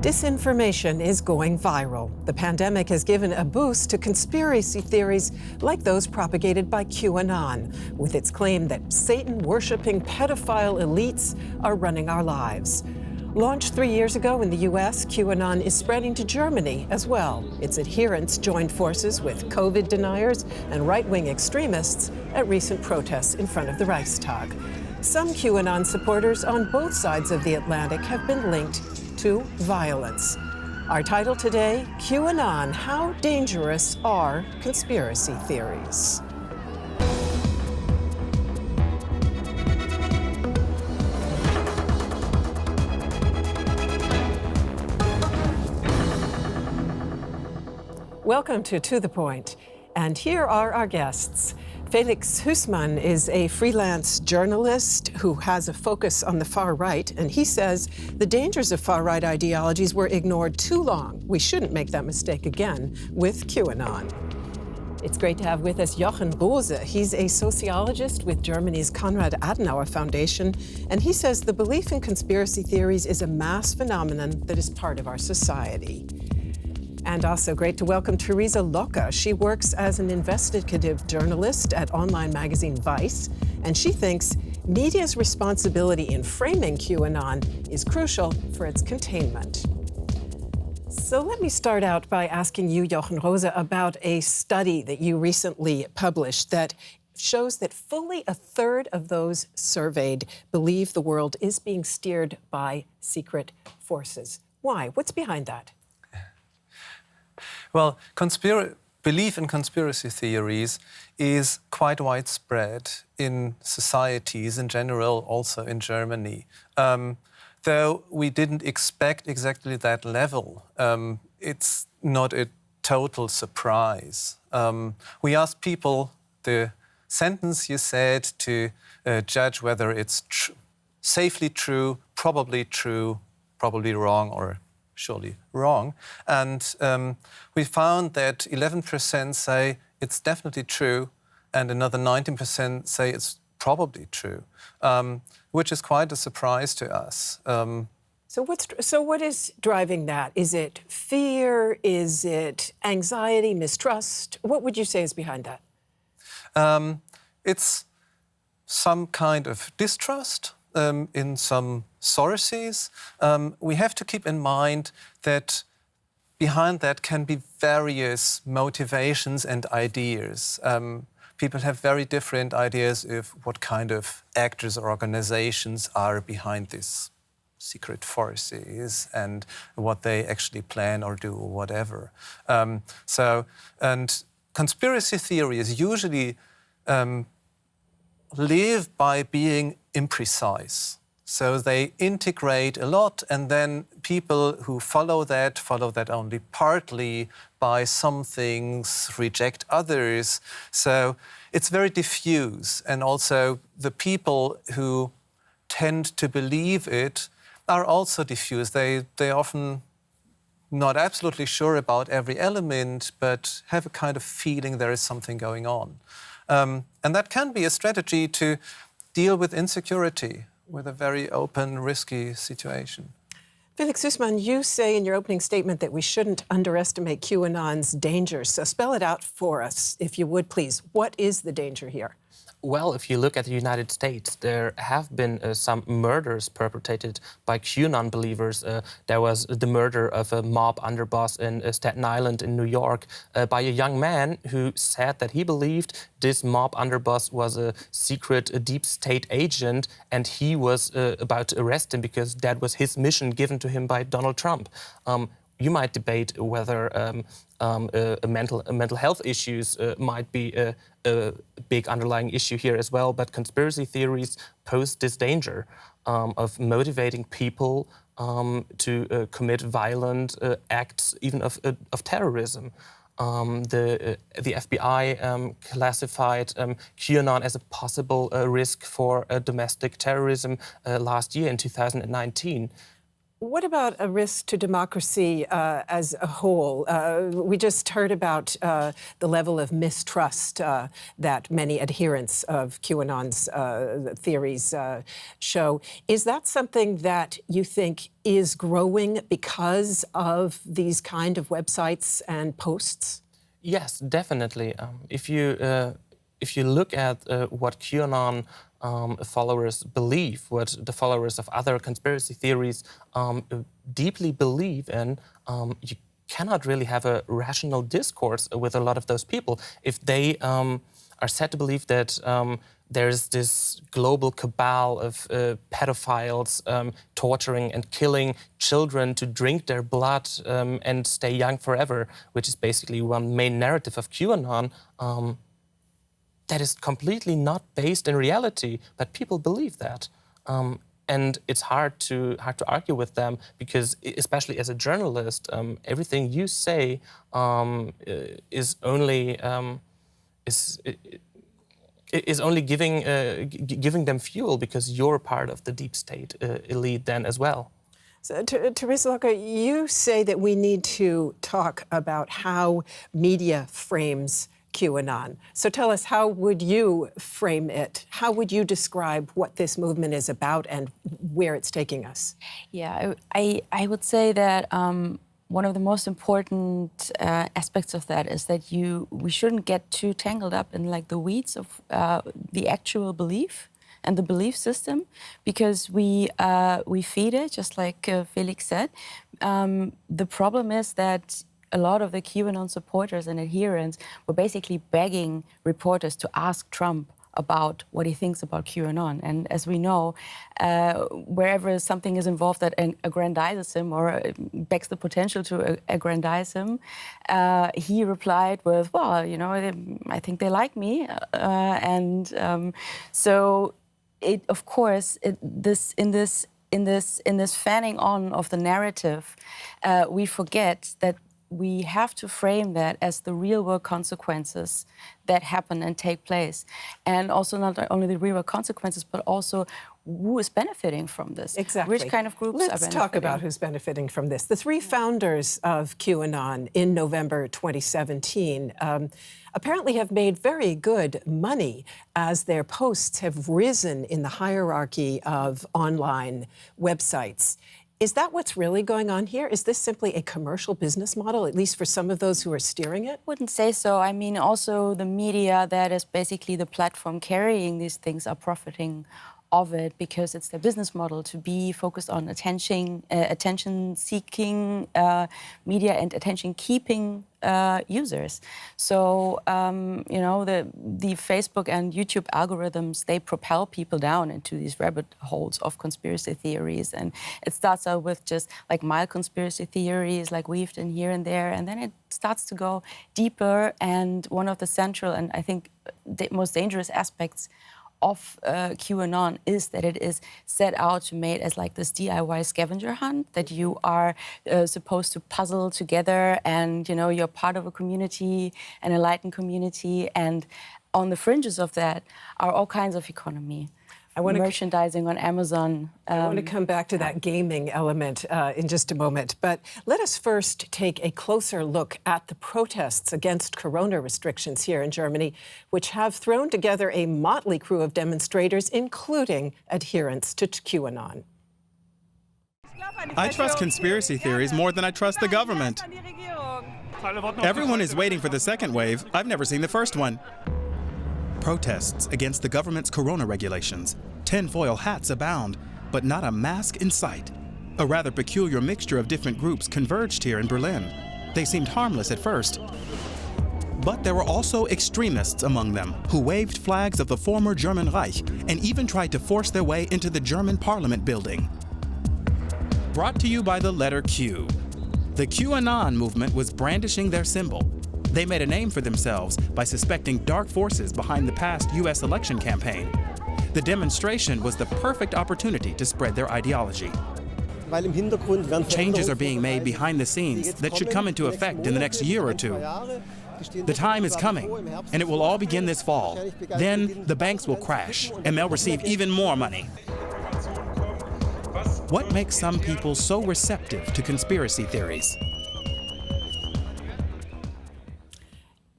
Disinformation is going viral. The pandemic has given a boost to conspiracy theories like those propagated by QAnon, with its claim that Satan-worshipping pedophile elites are running our lives. Launched 3 years ago in the U.S., QAnon is spreading to Germany as well. Its adherents joined forces with COVID deniers and right-wing extremists at recent protests in front of the Reichstag. Some QAnon supporters on both sides of the Atlantic have been linked to violence. Our title today, QAnon, How Dangerous Are Conspiracy Theories? Welcome to The Point, and here are our guests. Felix Huesmann is a freelance journalist who has a focus on the far right, and he says the dangers of far-right ideologies were ignored too long. We shouldn't make that mistake again with QAnon. It's great to have with us Jochen Roose. He's a sociologist with Germany's Konrad Adenauer Foundation, and he says the belief in conspiracy theories is a mass phenomenon that is part of our society. And also great to welcome Theresa Locker. She works as an investigative journalist at online magazine Vice, and she thinks media's responsibility in framing QAnon is crucial for its containment. So let me start out by asking you, Jochen Roose, about a study that you recently published that shows that fully a third of those surveyed believe the world is being steered by secret forces. Why? What's behind that? Well, belief in conspiracy theories is quite widespread in societies in general, also in Germany. Though we didn't expect exactly that level, it's not a total surprise. We asked people the sentence you said to judge whether it's safely true, probably wrong, or surely wrong. And we found that 11% say it's definitely true, and another 19% say it's probably true, which is quite a surprise to us. So what is driving that? Is it fear? Is it anxiety, mistrust? What would you say is behind that? It's some kind of distrust in some sources. We have to keep in mind that behind that can be various motivations and ideas. People have very different ideas of what kind of actors or organizations are behind these secret forces and what they actually plan or do or whatever. And conspiracy theories usually live by being imprecise. So they integrate a lot, and then people who follow that only partly, buy some things, reject others. So it's very diffuse, and also the people who tend to believe it are also diffuse. They're often not absolutely sure about every element, but have a kind of feeling there is something going on. And that can be a strategy to deal with insecurity, with a very open, risky situation. Felix Huesmann, you say in your opening statement that we shouldn't underestimate QAnon's dangers. So spell it out for us, if you would, please. What is the danger here? Well, if you look at the United States, there have been some murders perpetrated by QAnon believers. There was the murder of a mob underboss in Staten Island in New York by a young man who said that he believed this mob underboss was a secret deep state agent, and he was about to arrest him because that was his mission given to him by Donald Trump. You might debate whether mental health issues might be a big underlying issue here as well, but conspiracy theories pose this danger of motivating people to commit violent acts, even of terrorism. The FBI classified QAnon as a possible risk for domestic terrorism last year in 2019. What about a risk to democracy as a whole? We just heard about the level of mistrust that many adherents of QAnon's theories show. Is that something that you think is growing because of these kind of websites and posts? Yes, definitely. If you look at what QAnon followers believe, what the followers of other conspiracy theories deeply believe in, you cannot really have a rational discourse with a lot of those people. If they are said to believe that there's this global cabal of pedophiles torturing and killing children to drink their blood and stay young forever, which is basically one main narrative of QAnon, that is completely not based in reality, but people believe that. And it's hard to argue with them because, especially as a journalist, everything you say is only giving them fuel because you're part of the deep state elite then as well. So, Theresa Locker, you say that we need to talk about how media frames QAnon. So tell us, how would you frame it? How would you describe what this movement is about and where it's taking us? Yeah, I would say that one of the most important aspects of that is that we shouldn't get too tangled up in like the weeds of the actual belief and the belief system, because we feed it, just like Felix said. The problem is that a lot of the QAnon supporters and adherents were basically begging reporters to ask Trump about what he thinks about QAnon. And as we know, wherever something is involved that aggrandizes him or begs the potential to aggrandize him, he replied with, well, you know, I think they like me. So it, of course, in this fanning on of the narrative, we forget that we have to frame that as the real-world consequences that happen and take place. And also not only the real-world consequences, but also who is benefiting from this. Exactly. Which kind of groups are benefiting. Let's talk about who's benefiting from this. The three founders of QAnon in November 2017 apparently have made very good money as their posts have risen in the hierarchy of online websites. Is that what's really going on here? Is this simply a commercial business model, at least for some of those who are steering it? I wouldn't say so. I mean, also the media that is basically the platform carrying these things are profiting of it because it's their business model to be focused on attention-seeking media and attention-keeping users. So, you know, the Facebook and YouTube algorithms, they propel people down into these rabbit holes of conspiracy theories. And it starts out with just like mild conspiracy theories, like weaved in here and there, and then it starts to go deeper. And one of the central and I think the most dangerous aspects of QAnon is that it is set out to make as like this DIY scavenger hunt, that you are supposed to puzzle together and, you know, you're part of a community, an enlightened community, and on the fringes of that are all kinds of economy. Merchandising on Amazon. I want to come back to that gaming element in just a moment. But let us first take a closer look at the protests against corona restrictions here in Germany, which have thrown together a motley crew of demonstrators, including adherents to QAnon. I trust conspiracy theories more than I trust the government. Everyone is waiting for the second wave. I've never seen the first one. Protests against the government's corona regulations. Tinfoil hats abound, but not a mask in sight. A rather peculiar mixture of different groups converged here in Berlin. They seemed harmless at first. But there were also extremists among them who waved flags of the former German Reich and even tried to force their way into the German parliament building. Brought to you by the letter Q. The QAnon movement was brandishing their symbol. They made a name for themselves by suspecting dark forces behind the past U.S. election campaign. The demonstration was the perfect opportunity to spread their ideology. Changes are being made behind the scenes that should come into effect in the next year or two. The time is coming, and it will all begin this fall. Then the banks will crash, and they'll receive even more money. What makes some people so receptive to conspiracy theories?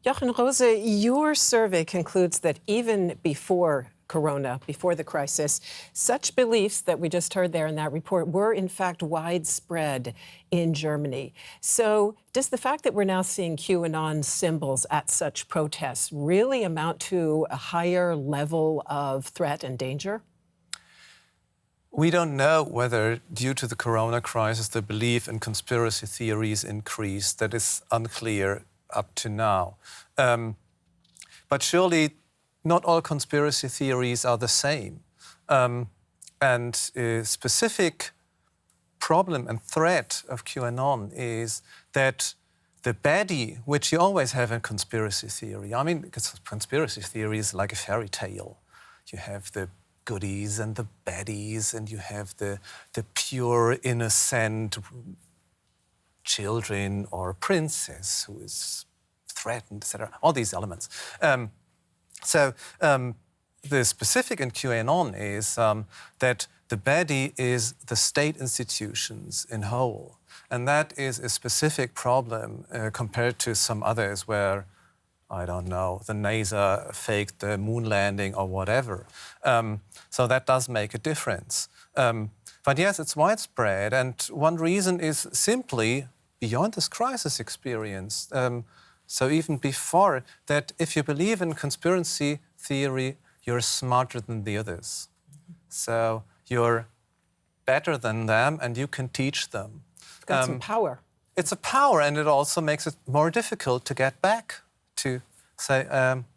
Jochen Roose, your survey concludes that even before Corona, before the crisis, such beliefs that we just heard there in that report were in fact widespread in Germany. So does the fact that we're now seeing QAnon symbols at such protests really amount to a higher level of threat and danger? We don't know whether, due to the corona crisis, the belief in conspiracy theories increased. That is unclear up to now. But surely not all conspiracy theories are the same. And a specific problem and threat of QAnon is that the baddie, which you always have in conspiracy theory, I mean, conspiracy theory is like a fairy tale. You have the goodies and the baddies, and you have the pure, innocent children or princess who is threatened, etc. All these elements. The specific in QAnon is that the baddie is the state institutions in whole. And that is a specific problem compared to some others where, I don't know, the NASA faked the moon landing or whatever. So that does make a difference. But yes, it's widespread. And one reason is simply beyond this crisis experience. So even before that, if you believe in conspiracy theory, you're smarter than the others. So you're better than them and you can teach them. It's got some power. It's a power, and it also makes it more difficult to get back. To say,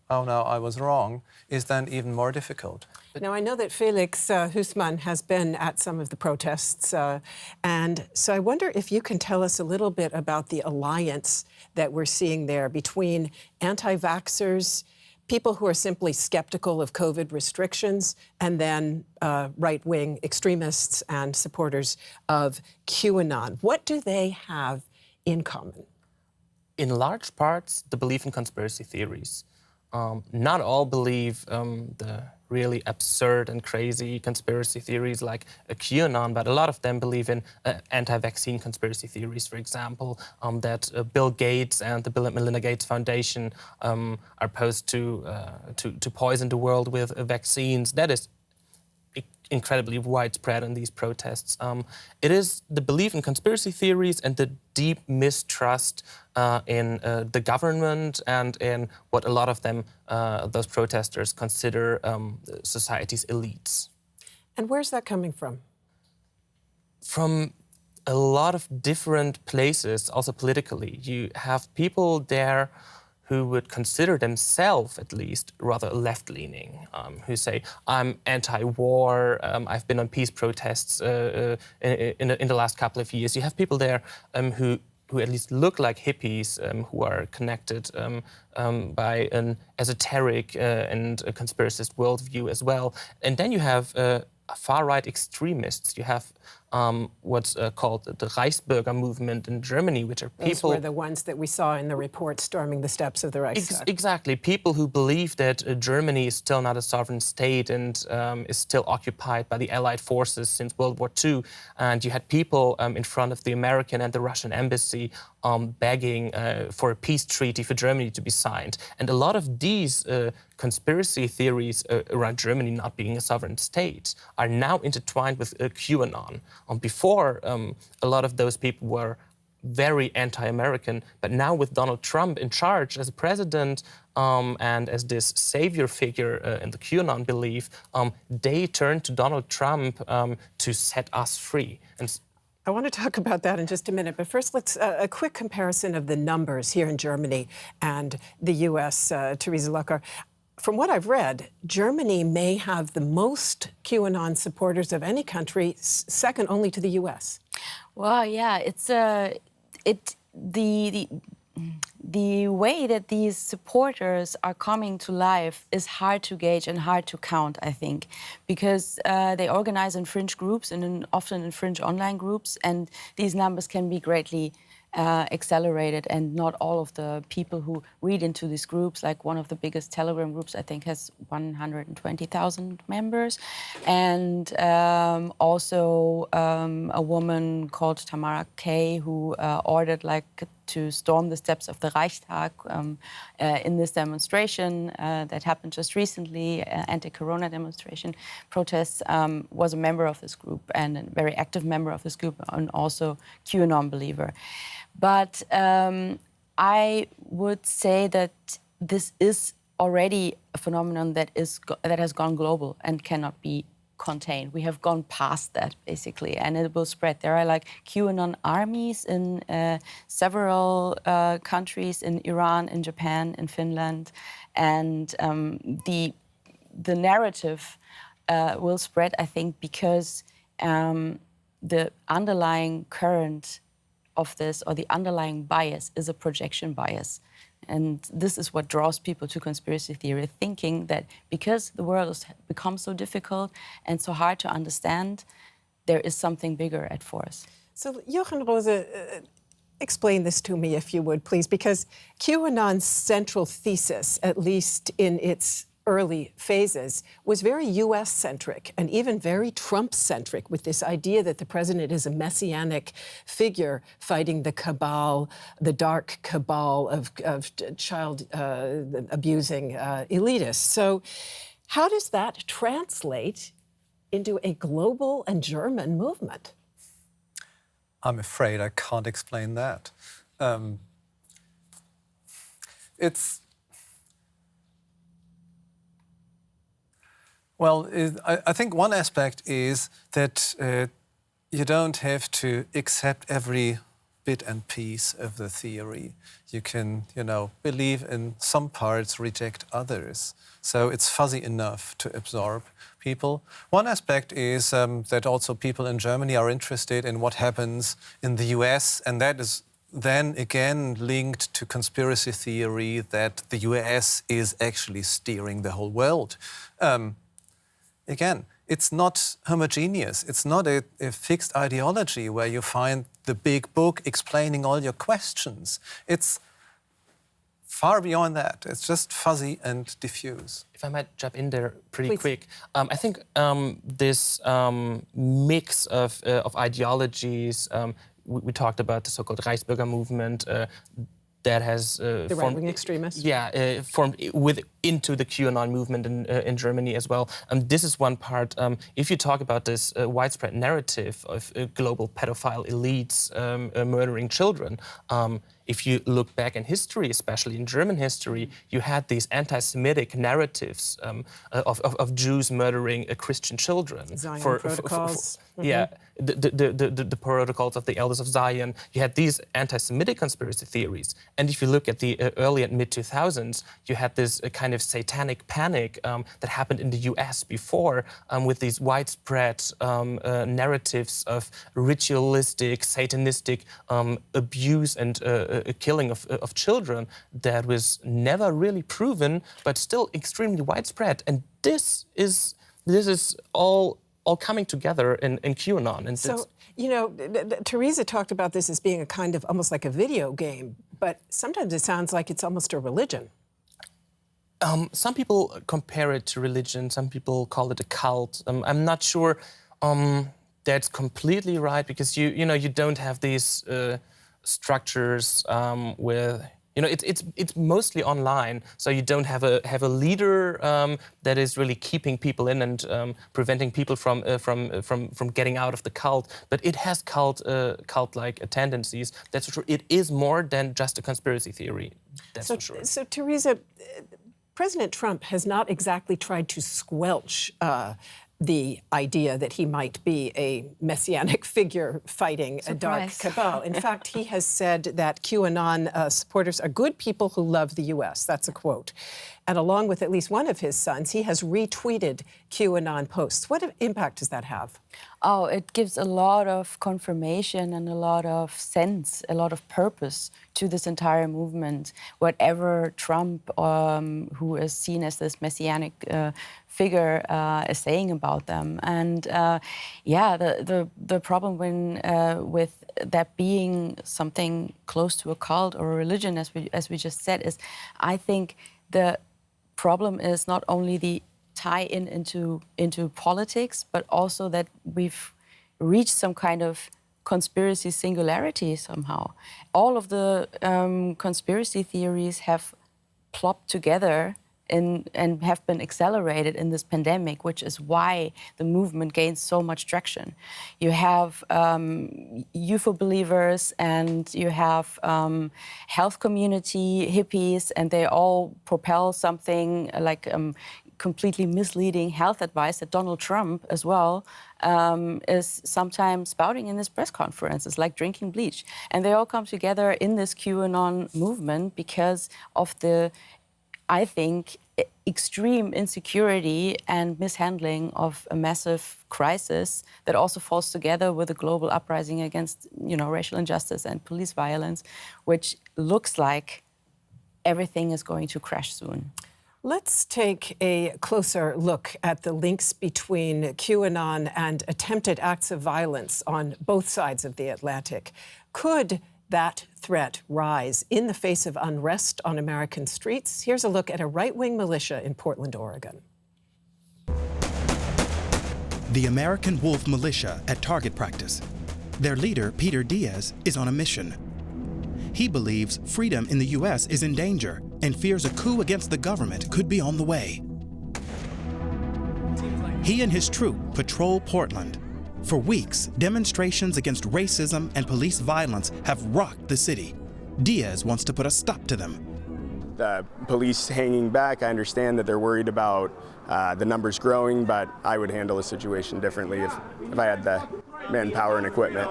oh no, I was wrong, is then even more difficult. Now, I know that Felix Huesmann has been at some of the protests, and so I wonder if you can tell us a little bit about the alliance that we're seeing there between anti-vaxxers, people who are simply skeptical of COVID restrictions, and then right-wing extremists and supporters of QAnon. What do they have in common? In large parts, the belief in conspiracy theories. Not all believe the really absurd and crazy conspiracy theories like QAnon, but a lot of them believe in anti-vaccine conspiracy theories, for example, that Bill Gates and the Bill and Melinda Gates Foundation are supposed to poison the world with vaccines. That is incredibly widespread in these protests. It is the belief in conspiracy theories and the deep mistrust in the government and in what a lot of them, those protesters, consider society's elites. And where's that coming from? From a lot of different places, also politically. You have people there who would consider themselves, at least, rather left-leaning, who say, I'm anti-war, I've been on peace protests in the last couple of years. You have people there who at least look like hippies, who are connected by an esoteric and a conspiracist worldview as well. And then you have far-right extremists. You have what's called the Reichsbürger movement in Germany, which are people... Those were the ones that we saw in the report storming the steps of the Reichstag. Exactly. People who believe that Germany is still not a sovereign state and is still occupied by the Allied forces since World War II. And you had people in front of the American and the Russian embassy begging for a peace treaty for Germany to be signed. And a lot of these conspiracy theories around Germany not being a sovereign state are now intertwined with QAnon. Before, a lot of those people were very anti-American, but now with Donald Trump in charge as a president and as this savior figure in the QAnon belief, they turned to Donald Trump to set us free. And I want to talk about that in just a minute, but first let's a quick comparison of the numbers here in Germany and the U.S. Theresa Locker. From what I've read, Germany may have the most QAnon supporters of any country, second only to the U.S. Well, yeah, it's the way that these supporters are coming to life is hard to gauge and hard to count, I think, because they organize in fringe groups and often in fringe online groups, and these numbers can be greatly accelerated, and not all of the people who read into these groups, like one of the biggest Telegram groups, I think, has 120,000 members. And also a woman called Tamara Kay, who ordered to storm the steps of the Reichstag in this demonstration that happened just recently, anti-corona demonstration protests, was a member of this group and a very active member of this group, and also QAnon believer. But I would say that this is already a phenomenon that has gone global and cannot be contained. We have gone past that, basically, and it will spread. There are QAnon armies in several countries, in Iran, in Japan, in Finland, and the narrative will spread, I think, because the underlying current of this, or the underlying bias, is a projection bias. And this is what draws people to conspiracy theory, thinking that because the world has become so difficult and so hard to understand, there is something bigger at force. So, Jochen Roose, explain this to me, if you would, please, because QAnon's central thesis, at least in its early phases, was very US-centric and even very Trump-centric, with this idea that the president is a messianic figure fighting the cabal, the dark cabal of child abusing elitists. So how does that translate into a global and German movement? I'm afraid I can't explain that. Well, I think one aspect is that you don't have to accept every bit and piece of the theory. You can, believe in some parts, reject others. So it's fuzzy enough to absorb people. One aspect is that also people in Germany are interested in what happens in the US, and that is then again linked to conspiracy theory that the US is actually steering the whole world. Again, it's not homogeneous. It's not a fixed ideology where you find the big book explaining all your questions. It's far beyond that. It's just fuzzy and diffuse. If I might jump in there pretty quick. I think this mix of ideologies, we talked about the so-called Reichsbürger movement, that has the right-wing extremists. Yeah, formed into the QAnon movement in Germany as well. This is one part. If you talk about this widespread narrative of global pedophile elites murdering children, if you look back in history, especially in German history, you had these anti-Semitic narratives of Jews murdering Christian children. Zion protocols. Yeah, the protocols of the Elders of Zion. You had these anti-Semitic conspiracy theories. And if you look at the early and mid-2000s, you had this kind of satanic panic that happened in the US before, with these widespread narratives of ritualistic, satanistic abuse and killing of children that was never really proven, but still extremely widespread. And this is all coming together in QAnon. And so, Theresa talked about this as being a kind of almost like a video game, but sometimes it sounds like it's almost a religion. Some people compare it to religion. Some people call it a cult. I'm not sure that's completely right, because you don't have these structures with. It's mostly online, so you don't have a leader that is really keeping people in and preventing people from getting out of the cult. But it has cult-like tendencies. That's for sure. It is more than just a conspiracy theory. That's for sure. So, Theresa, President Trump has not exactly tried to squelch the idea that he might be a messianic figure fighting a dark cabal. In fact, he has said that QAnon supporters are good people who love the U.S. That's a quote. And along with at least one of his sons, he has retweeted QAnon posts. What impact does that have? Oh, it gives a lot of confirmation and a lot of sense, a lot of purpose to this entire movement. Whatever Trump, who is seen as this messianic figure, is saying about them. And yeah, the problem with that being something close to a cult or a religion, as we just said, is I think the problem is not only the tie-in into politics, but also that we've reached some kind of conspiracy singularity somehow. All of the conspiracy theories have plopped together and have been accelerated in this pandemic, which is why the movement gains so much traction. You have UFO believers and you have health community hippies, and they all propel something like completely misleading health advice that Donald Trump as well is sometimes spouting in his press conferences, like drinking bleach. And they all come together in this QAnon movement because of the, I think, extreme insecurity and mishandling of a massive crisis that also falls together with a global uprising against, racial injustice and police violence, which looks like everything is going to crash soon. Let's take a closer look at the links between QAnon and attempted acts of violence on both sides of the Atlantic. Could that threat rise in the face of unrest on American streets? Here's a look at a right-wing militia in Portland, Oregon. The American Wolf Militia at target practice. Their leader, Peter Diaz, is on a mission. He believes freedom in the U.S. is in danger and fears a coup against the government could be on the way. He and his troop patrol Portland. For weeks, demonstrations against racism and police violence have rocked the city. Diaz wants to put a stop to them. The police hanging back, I understand that they're worried about the numbers growing, but I would handle the situation differently if I had the manpower and equipment.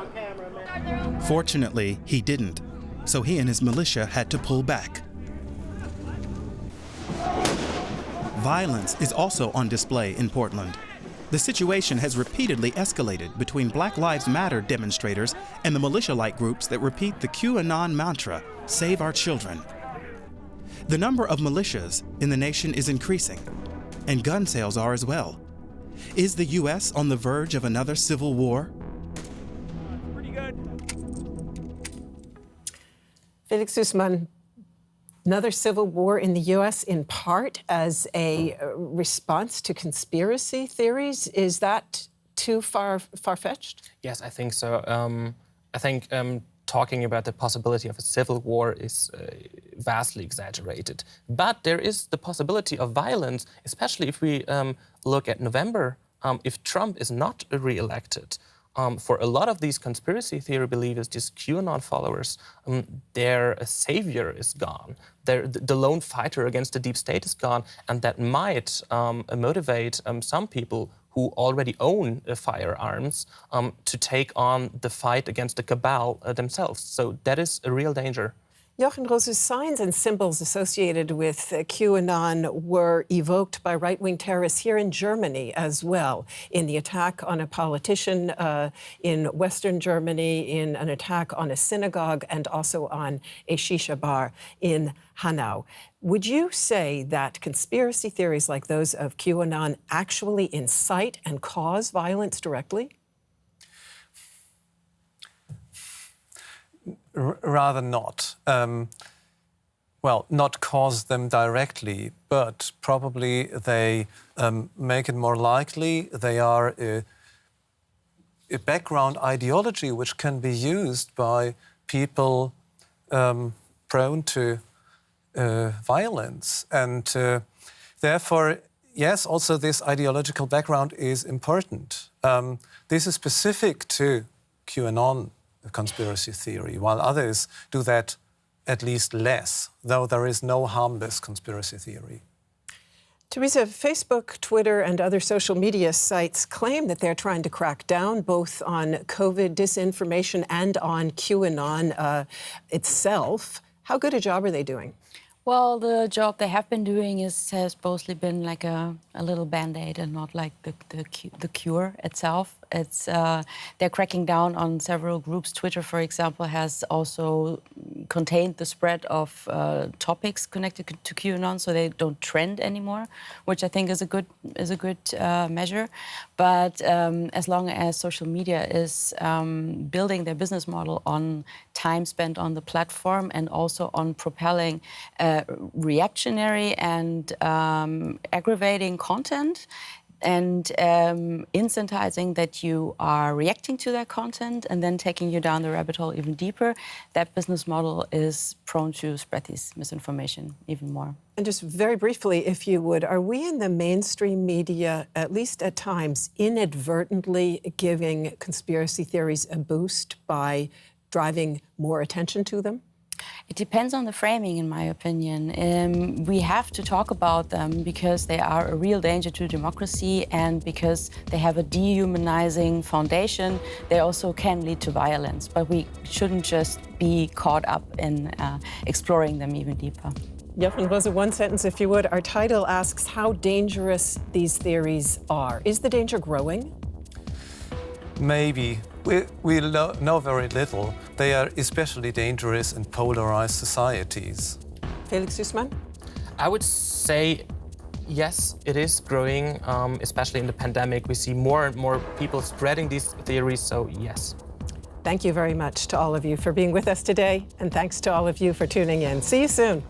Fortunately, he didn't, so he and his militia had to pull back. Violence is also on display in Portland. The situation has repeatedly escalated between Black Lives Matter demonstrators and the militia-like groups that repeat the QAnon mantra, "Save our children." The number of militias in the nation is increasing, and gun sales are as well. Is the U.S. on the verge of another civil war? Pretty good. Felix Huesmann, another civil war in the U.S. in part as a response to conspiracy theories. Is that too far-fetched? Yes, I think so. I think talking about the possibility of a civil war is vastly exaggerated. But there is the possibility of violence, especially if we look at November. If Trump is not re-elected, for a lot of these conspiracy theory believers, these QAnon followers, their savior is gone. The lone fighter against the deep state is gone, and that might motivate some people who already own firearms to take on the fight against the cabal themselves. So that is a real danger. Jochen Roose, signs and symbols associated with QAnon were evoked by right-wing terrorists here in Germany as well, in the attack on a politician in Western Germany, in an attack on a synagogue, and also on a shisha bar in Hanau. Would you say that conspiracy theories like those of QAnon actually incite and cause violence directly? Rather not. Well, not cause them directly, but probably they make it more likely. They are a background ideology which can be used by people prone to violence. And therefore, yes, also this ideological background is important. This is specific to QAnon conspiracy theory, while others do that at least less, though there is no harmless conspiracy theory. Theresa, Facebook, Twitter, and other social media sites claim that they're trying to crack down both on COVID disinformation and on QAnon itself. How good a job are they doing? Well, the job they have been doing has mostly been like a little band-aid and not like the cure itself. It's they're cracking down on several groups. Twitter, for example, has also contained the spread of topics connected to QAnon, so they don't trend anymore, which I think is a good measure. But as long as social media is building their business model on time spent on the platform and also on propelling reactionary and aggravating content, and incentivizing that you are reacting to that content and then taking you down the rabbit hole even deeper, that business model is prone to spread this misinformation even more. And just very briefly, if you would, are we in the mainstream media, at least at times, inadvertently giving conspiracy theories a boost by driving more attention to them? It depends on the framing, in my opinion. We have to talk about them because they are a real danger to democracy, and because they have a dehumanizing foundation, they also can lead to violence. But we shouldn't just be caught up in exploring them even deeper. Jochen Roose, one sentence, if you would. Our title asks how dangerous these theories are. Is the danger growing? Maybe. We know very little. They are especially dangerous in polarized societies. Felix Huesmann? I would say yes, it is growing, especially in the pandemic. We see more and more people spreading these theories, so yes. Thank you very much to all of you for being with us today, and thanks to all of you for tuning in. See you soon.